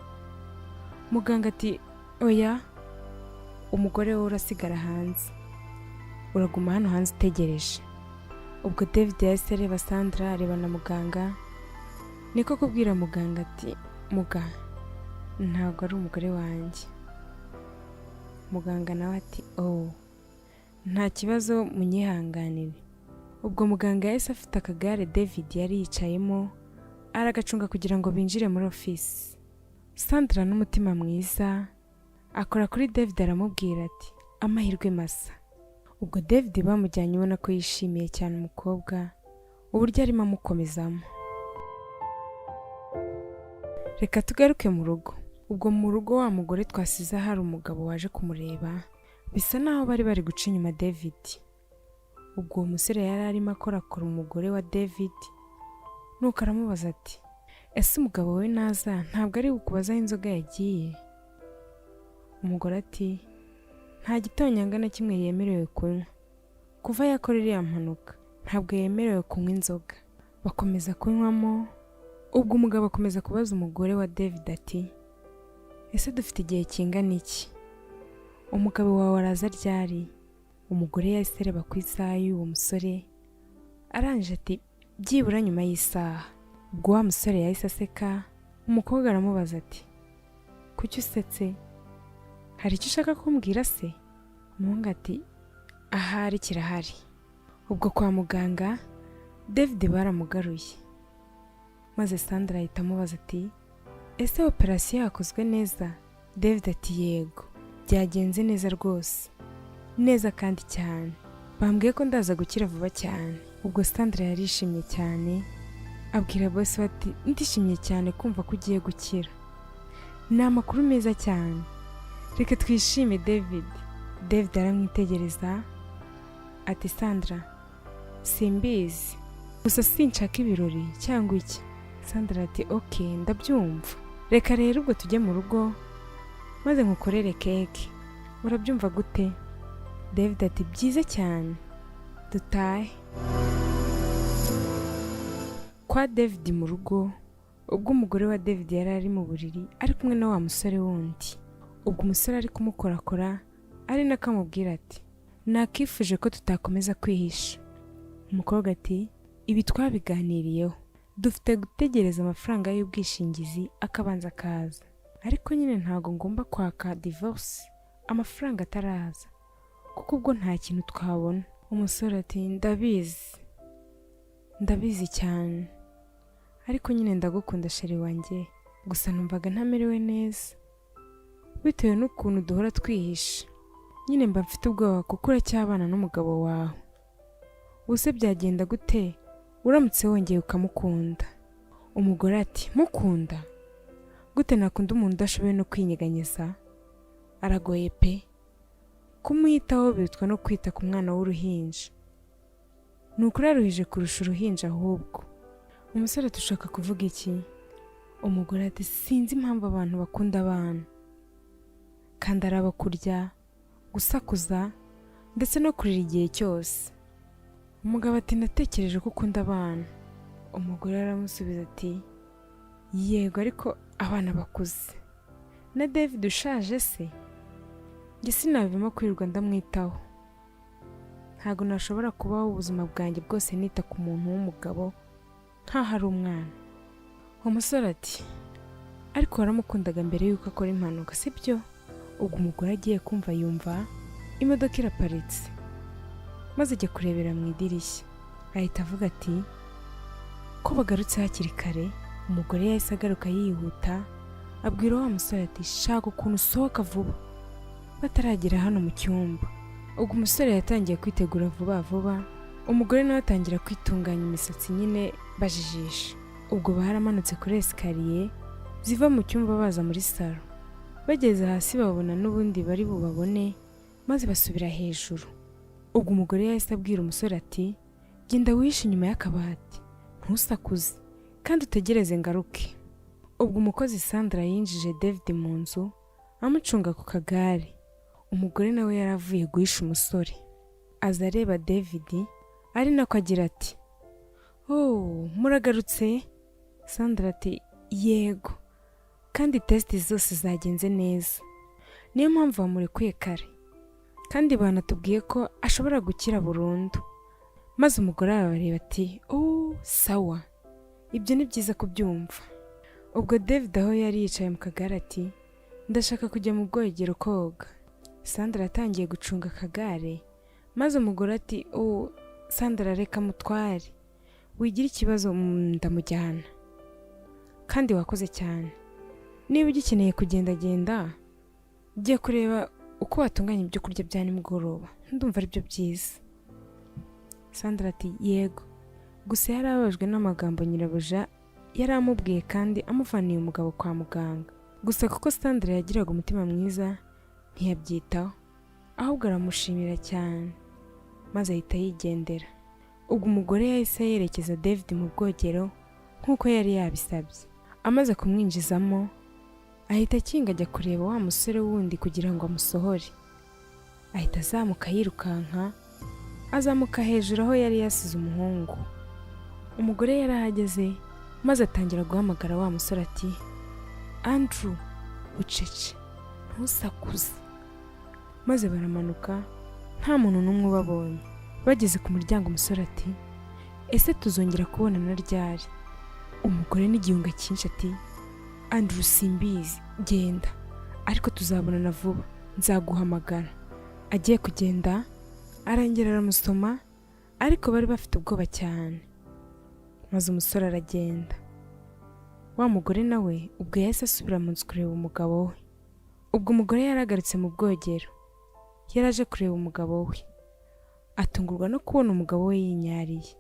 Muganga ati oya, umugore we urasigara hanze, uraguma hano hanze utegereje. Ubwo David yahise areba Sandra, areba na muganga, niko kubwira muganga ati muga, ntabwo ari umugore wanjye. Muganga nawe ati oh, nta kibazo munyihanganire. Ubwo muganga yahise afite akagare David yari yicayemo aragacunga kugira ngo binjire muri ofisi. Sandra n'umutima mwiza akora kuri David, aramubwira ati amahirwe masa. Ubwo David bamujyanye ubona ko yishimiye cyane umukobwa uburyo arimo amukomezamo. Reka tugaruke mu rugo. Ubwo mu rugo wa mugore twasize hari umugabo waje kumureba, bisa naho bari guca inyuma David. Ubwo uwo musore yari arimo akorakora umugore wa David, nuko aramubaza ati ese umugabo we naza ntabwo ari kukubazaho inzoga yagiye? Umugore ati nta gitonyanga na kimwe yemerewe kunywa, kuva yakora iriya mpanuka ntabwo yemerewe kunywa inzoga. Bakomeza kunywamo. Ubwo umugabo akomeza kubaza umugore wa David ati ese dufite igihe kingana iki? Umugabo wawe araza ryari? Umugore yahise areba ku isaha y'uwo musore, arangije ati byibura nyuma y'isaha. Ubwo wa musore yahise aseka. Umukobwa aramubaza ati kuki usetse, hari icyo ushaka kumbwira se? Umuhungu ati ahari kirahari. Ubwo kwa muganga David baramugaruye, maze Sandra ahita amubaza ati ese operasiyo yakozwe neza? David ati yego, byagenze neza rwose, neza kandi cyane, bambwiye ko ndaza gukira vuba cyane. Ubwo Sandra yarishimye cyane, abwira boss ati ndishimye cyane kumva ko ugiye gukira, ni amakuru meza cyane, reka twishime David. David aramwitegereza ati Sandra simbizi, gusa sinshaka ibirori cyangwa iki. Sandra ati okay, ndabyumva, reka rero ubwo tujye mu rugo maze nkukorere keke, urabyumva gute? David ati byiza cyane, dutahe. Kwa David mu rugo, ubwo umugore wa David yari ari mu buriri ari kumwe na wa musore wundi. Ubwo umusore ari kumukorakora ari nako amubwira ati nakifuje ko tutakomeza kwihisha. Umukobwa ati ibi twabiganiriyeho, dufite gutegereza amafaranga y'ubwishingizi akabanza kaza, ariko nyine ntago ngomba kwaka divorce amafaranga ataraza, kuko ubwo nta kintu twabona. Umusore ati ndabizi cyane, ariko nyine ndagukunda sheri wanjye, gusa numvaga ntamerewe neza bitewe n'ukuntu duhora twihisha, nyine mba mfite ubwoba kuko uracyabana n'umugabo wawe. Ubuse byagenda gute uramutse wongeye ukamukunda? Umugore ati mukunda gute? Nakunda umuntu udashoboye no kwinyeganyeza, aragoye pe, kumwitaho bitwa no kwita ku mwana w'uruhinja, nukuri aruhije kurusha uruhinja ahubwo. Umusore tushaka kuvuga iki? Umugore ati sinzi impamvu abantu bakunda abana, kandi araba kurya, gusakuza ndetse no kurira igihe cyose. Umugabo ati natekereje ko ukunda abana. Umugore aramusubiza ati yego, ariko abana bakuze. Na David ushaje se? Njye sinabivamo kwirirwa ndamwitaho, ntabwo nashobora kubaho ubuzima bwanjye bwose nita ku muntu w'umugabo nkaho ari umwana. Umusore ati ariko waramukundaga mbere y'uko akora impanuka sibyo? Ubwo umugore agiye kumva yumva imodoka iraparitse, maze ajya kurebera mu idirishya, ahita avuga ati ko bagarutse hakiri kare. Umugore yahise agaruka yihuta, abwira wa musore ati shaka ukuntu usohoka vuba bataragera hano mu cyumba. Ubwo umusore yatangiye kwitegura vuba vuba, umugore nawe atangira kwitunganya imisatsi nyine bajijisha. Ubwo baramanutse kuri esikariye ziva mu cyumba baza muri salo. Bageze hasi babona n'ubundi bari bubabone, maze basubira hejuru. Ubwo umugore yahise abwira umusore ati genda wihishe inyuma y'akabati, ntusakuze kandi utegereze ngaruke. Ubwo umukozi Sandra yinjije David mu nzu amucunga ku kagare. Umugore nawe yaravuye guhisha umusore, aza areba David ari nako agira ati oh muragarutse? Sandra ati yego, kandi testi zose zagenze neza, niyo mpamvu bamurekuye kare, kandi banatubwiye ko ashobora gukira burundu. Maze umugore arabareba ati oh sawa, ibyo ni byiza kubyumva. Ubwo David aho yari yicaye mu kagare ati ndashaka kujya mu bwogero koga. Sandra atangiye gucunga akagare, maze umugore ati oh Sandra reka mutware, wigira ikibazo ndamujyana, kandi wakoze cyane. Niba ugikeneye kugendagenda jya kureba uko watunganya ibyo kurya bya nimugoroba, ndumva ari byo byiza. Sandra ati yego, gusa yari ababajwe n'amagambo nyirabuja yari amubwiye kandi amuvaniye umugabo kwa muganga. Gusa kuko Sandra yagiraga umutima mwiza ntiyabyitaho, ahubwo aramushimira cyane, maze ahita yigendera. Ubwo umugore yahise yerekeza David mu bwogero nk'uko yari yabisabye. Amaze kumwinjizamo ahita akinga ajya kureba wa musore wundi kugira ngo amusohore. Ahita azamuka yirukanka, azamuka hejuru aho yari yasize umuhungu. Umugore yari ahageze, maze atangira guhamagara wa musore ati Andrew ucece, ntusakuze. Maze baramanuka nta muntu n'umwe ubabonye. Bageze ku muryango umusore ati ese tuzongera kubonana ryari? Umugore n'igihunga cyinshi ati Andrew simbizi, genda, ariko tuzabonana vuba, nzaguhamagara. Agiye kugenda arangera aramusoma, ariko bari bafite ubwoba cyane. Maze umusore aragenda. Wa mugore nawe ubwo yahise asubira mu nzu kureba umugabo we. Ubwo umugore yaragarutse mu bwogero, yaraje kureba umugabo we, atungurwa no kubona umugabo we yinyariye.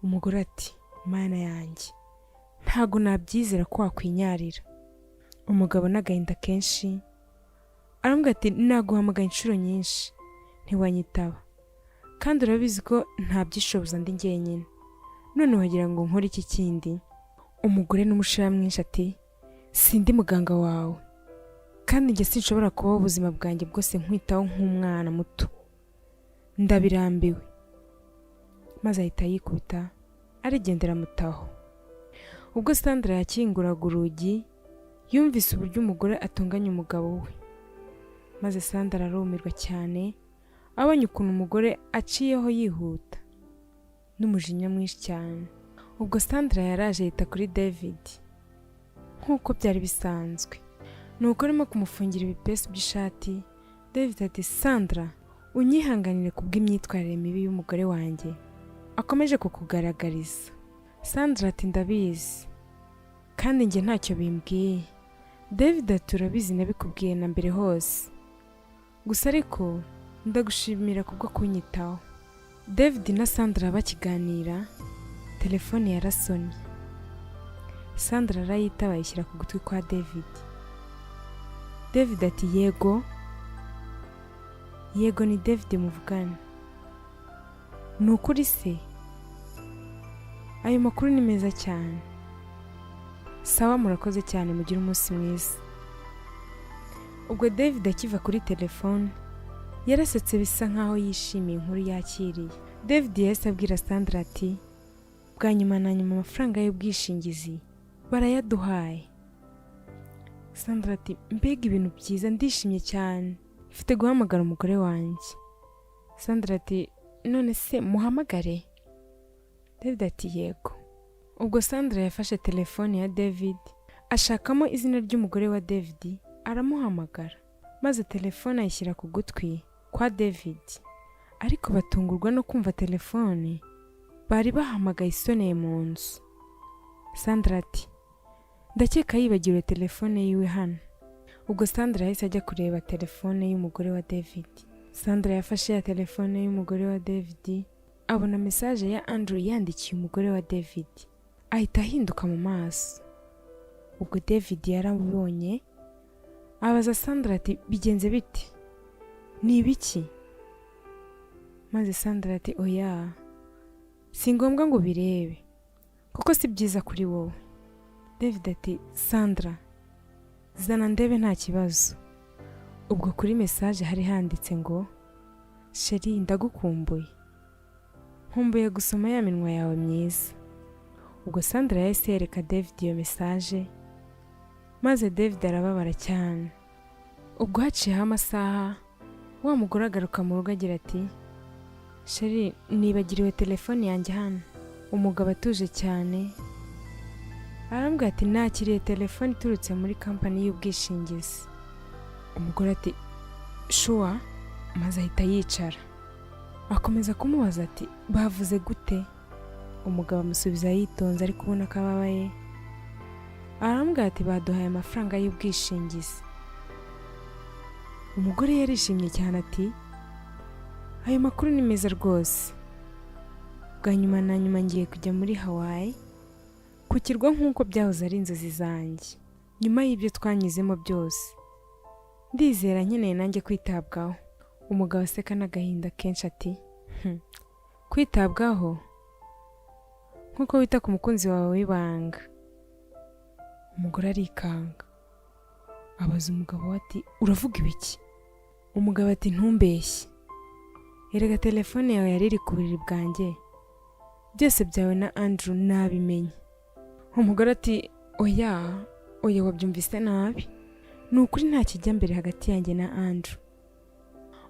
Umugore ati mana yanjye, ntago nabyizera ko wakwinyarira. Umugabo n'agahinda kenshi aramubwira ati naguhamagaye inshuro nyinshi ntiwanyitaba, kandi urabizi ko ntabyishoboza ndi njyenyine, none wagira ngo nkore iki kindi? Umugore n'umushira mwinshi ati sindi muganga wawe, kandi njye sinshobora kubaho ubuzima bwanjye bwose nkwitaho nk'umwana muto, ndabirambiwe. Maze ahita yikubita arigendera mutaho. Ubwo Sandra yakinguraga urugi, yumvise uburyo umugore atunganya umugabo we. Maze Sandra arumirwa cyane, abonye ukuntu umugore aciyeho yihuta n'umujinya mwinshi cyane. Ubwo Sandra yaraje yita kuri David nk'uko byari bisanzwe, nuko arimo kumufungira ibipesu by'ishati. David ati Sandra, unyihanganire kubw'imyitwarire mibi y'umugore wanjye akomeje kukugaragariza. Sandra ati ndabizi, kandi njye ntacyo bimbwiye. David ati urabizi nabikubwiye na mbere hose, gusa ariko ndagushimira kubwo kunyitaho. David na Sandra bakiganira, telefone yarasonye. Sandra arayitaba ayishyira ku gutwi kwa David. David ati yego. Yego ni David muvugana. Nukuri se? Ayo makuru ni meza cyane. Sawa murakoze cyane, mugira umunsi mwiza. Ubwo David akiva kuri telefone yarasetse bisa nkaho yishimiye inkuru yakiriye. David yahise abwira Sandra ati bwa nyuma na nyuma amafaranga y'ubwishingizi barayaduhaye. Sandra ati mbega ibintu byiza, ndishimye cyane, mfite guhamagara umugore wanjye. Sandra ati none se muhamagare? David ati yego. Ubwo Sandra yafashe telefone ya David, ashakamo izina ry'umugore wa David, aramuhamagara. Maze telefone ayishyira ku gutwi kwa David, ariko batungurwa no kumva telefone bari bahamagaye isoneye mu nzu. Sandra ati ndakeka yibagiwe telefone yiwe hano. Ubwo Sandra yahise ajya kureba telefone y'umugore wa David. Sandra yafashe ya telefone y'umugore wa David, abona message ya Andrew yandikiye umugore wa David, ahita ahinduka mu maso. Ubwo David yarabibonye, abaza Sandra ati bigenze bite? Ni ibiki? Maze Sandra ati oya, si ngombwa ngo birebe kuko si byiza kuri wowe. David ati Sandra, zana ndebe nta kibazo. Ubwo kuri message hari handitse ngo Sheri ndagukumbuye, nkumbuye gusoma ya minwa yawe myiza. ubwo Sandra yahise yereka David iyo mesaje maze David arababara cyane. Ubwo haciyeho amasaha wa mugore agaruka mu rugo agira ati sheri nibagiriwe telefone yanjye hano. Umugabo atuje cyane arambwira ati nakiriye telefone iturutse muri kampani y'ubwishingizi. Umugore ati shuwa, maze ahita yicara akomeza kumubaza ati bavuze gute. Umugabo amusubiza yitonze ariko ubona ko ababaye. Arambwira ati baduhaye amafaranga y'ubwishingizi. Umugore yarishimye cyane ati ayo makuru ni meza rwose. Bwa nyuma na nyuma ngiye kujya muri Hawaii ku kirwa nk'uko byahoze ari inzozi zanjye. Nyuma y'ibyo twanyuzemo byose ndizera nkeneye nanjye kwitabwaho. Umugabo aseka n'agahinda kenshi ati kwitabwaho nk'uko wita ku mukunzi wawe w'ibanga. Umugore arikanga abaza umugabo ati uravuga ibiki? Umugabo ati ntumbeshye, erega telefone yawe yari iri ku buriri bwanjye, byose byawe na Andrew nabimenye. Umugore ati oya wabyumvise nabi, ni ukuri nta kijya mbere hagati yanjye na Andrew.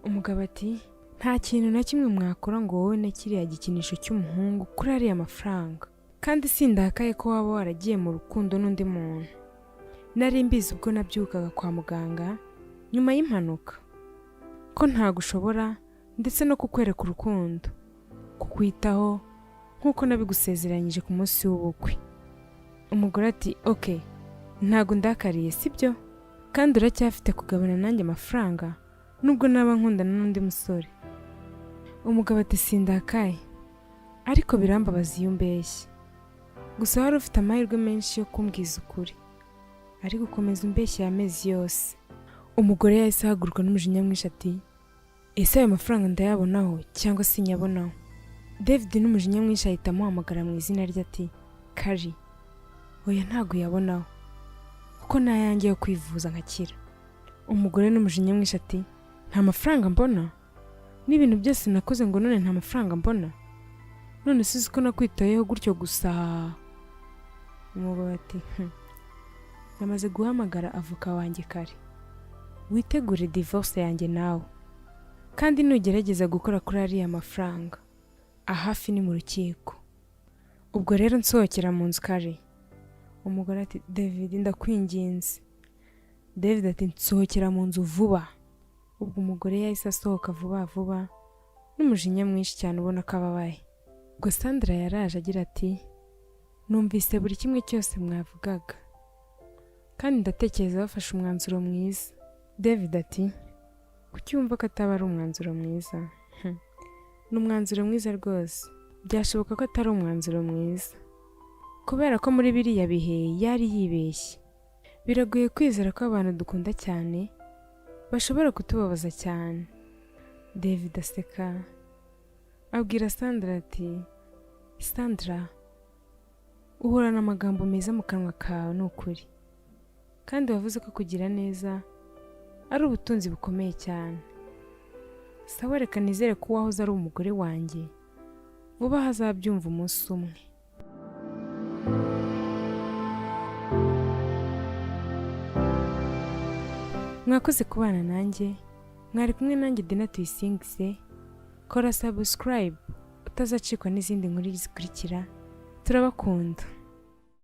Umugabo ati nta kintu na kimwe mwakora ngo wowe na kiriya gikinisho cy'umuhungu kuri ariya mafaranga, kandi sindakaye ko waba waragiye mu rukundo n'undi muntu. Nari mbizi ubwo nabyukaga kwa muganga nyuma y'impanuka ko ntagushobora ndetse no kukwereka urukundo, kukwitaho nk'uko nabigusezeranyije ku munsi w'ubukwe. Umugore ati okay, ntago ndakariye sibyo, kandi uracyafite kugabana nanjye amafaranga nubwo naba nkundana n'undi musore. Umugabo ati sindakaye, ariko birambabaza iyo umbeshye. Gusa wari ufite amahirwe menshi yo kumbwiza ukuri, ariko ukomeza umbeshye amezi yose. Umugore yahise ahaguruka n'umujinya mwinshi ati ese ayo mafaranga ndayabonaho cyangwa sinyabonaho? David n'umujinya mwinshi ahita amuhamagara mu izina rye ati Kari, oya ntago yabonaho kuko nayanjye yo kwivuza nkakira. Umugore n'umujinya mwinshi ati nta mafaranga mbona? N'ibintu byose nakoze ngo none nta mafaranga mbona? None sizi ko nakwitayeho gutyo gusa. Umugore ati namaze guhamagara avoka wanjye Kari, witegure divorce yanjye nawe, kandi nugerageza gukora kuri ariya mafaranga ahafi ni mu rukiko. Ubwo rero nsohokera mu nzu Kari. Umugore ati David ndakwinginze. David ati nsohokera mu nzu vuba. Ubwo umugore yahise asohoka vuba n'umujinya mwinshi cyane ubona ko ababaye. Ubwo Sandra yaraje agira ati numvise buri kimwe cyose mwavugaga, kandi ndatekereza bafashe umwanzuro mwiza. David ati kuki wumva ko ataba ari umwanzuro mwiza? Ni umwanzuro mwiza rwose. Byashoboka ko atari umwanzuro mwiza kubera ko muri biriya bihe yari yibeshye. Biragoye kwizera ko abantu dukunda cyane bashobora kutubabaza cyane. David aseka abwira Sandra ati Sandra, uhorana amagambo meza mu kanwa kawe ni ukuri, kandi wavuze ko kugira neza ari ubutunzi bukomeye cyane. Sawa, reka nizere ko wahoze ari umugore wanjye vuba hazabyumva umunsi umwe. Mwakoze kubana nanjye, mwari kumwe nanjye Dina Tuyisingise. Kora subscribe utazacikwa n'izindi nkuru zikurikira. Turabakunda.